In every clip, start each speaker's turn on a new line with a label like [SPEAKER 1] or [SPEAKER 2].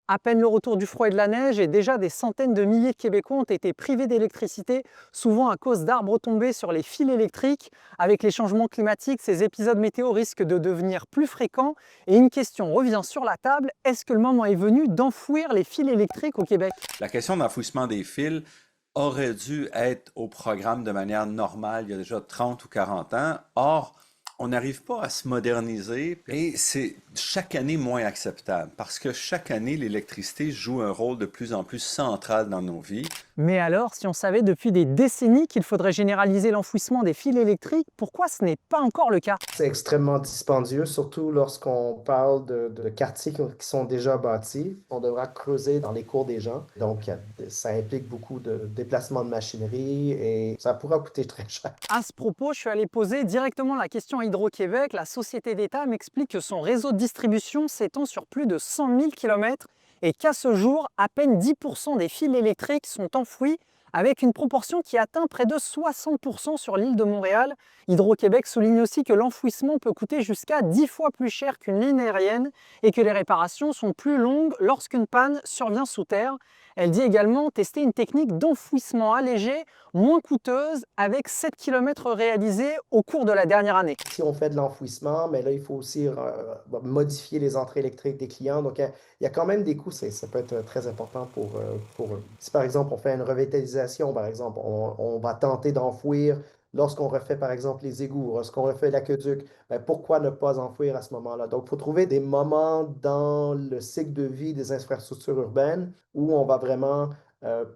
[SPEAKER 1] À peine le retour du froid et de la neige, et déjà des centaines de milliers de Québécois ont été privés d'électricité, souvent à cause d'arbres tombés sur les fils électriques. Avec les changements climatiques, ces épisodes météo risquent de devenir plus fréquents. Et une question revient sur la table, est-ce que le moment est venu d'enfouir les fils électriques au Québec?
[SPEAKER 2] La question d'enfouissement des fils aurait dû être au programme de manière normale il y a déjà 30 ou 40 ans. Or, on n'arrive pas à se moderniser et c'est chaque année moins acceptable parce que chaque année, l'électricité joue un rôle de plus en plus central dans nos vies.
[SPEAKER 1] Mais alors, si on savait depuis des décennies qu'il faudrait généraliser l'enfouissement des fils électriques, pourquoi ce n'est pas encore le cas?
[SPEAKER 3] C'est extrêmement dispendieux, surtout lorsqu'on parle de quartiers qui sont déjà bâtis. On devra creuser dans les cours des gens. Donc, ça implique beaucoup de déplacement de machinerie et ça pourra coûter très cher.
[SPEAKER 1] À ce propos, je suis allé poser directement la question à Hydro-Québec. La société d'État m'explique que son réseau de distribution s'étend sur plus de 100 000 km et qu'à ce jour, à peine 10% des fils électriques sont enfouis, avec une proportion qui atteint près de 60% sur l'île de Montréal. Hydro-Québec souligne aussi que l'enfouissement peut coûter jusqu'à 10 fois plus cher qu'une ligne aérienne et que les réparations sont plus longues lorsqu'une panne survient sous terre. Elle dit également tester une technique d'enfouissement allégé, moins coûteuse, avec 7 km réalisés au cours de la dernière année.
[SPEAKER 3] Si on fait de l'enfouissement, mais là, il faut aussi modifier les entrées électriques des clients. Donc, il y a quand même des coûts. Ça peut être très important pour eux. Si, par exemple, on fait une revitalisation, par exemple, on va tenter d'enfouir lorsqu'on refait, par exemple, les égouts, lorsqu'on refait l'aqueduc, ben, pourquoi ne pas enfouir à ce moment-là? Donc, il faut trouver des moments dans le cycle de vie des infrastructures urbaines où on va vraiment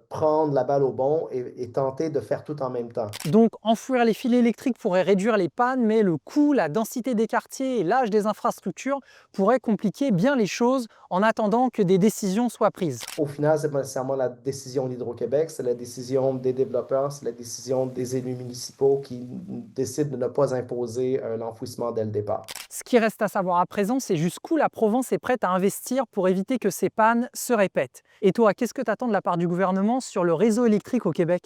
[SPEAKER 3] prendre la balle au bond et tenter de faire tout en même temps.
[SPEAKER 1] Donc enfouir les fils électriques pourrait réduire les pannes, mais le coût, la densité des quartiers et l'âge des infrastructures pourraient compliquer bien les choses en attendant que des décisions soient prises.
[SPEAKER 3] Au final, c'est pas nécessairement la décision d'Hydro-Québec, c'est la décision des développeurs, c'est la décision des élus municipaux qui décident de ne pas imposer l'enfouissement dès le départ.
[SPEAKER 1] Ce qui reste à savoir à présent, c'est jusqu'où la Provence est prête à investir pour éviter que ces pannes se répètent. Et toi, qu'est-ce que tu attends de la part du gouvernement sur le réseau électrique au Québec?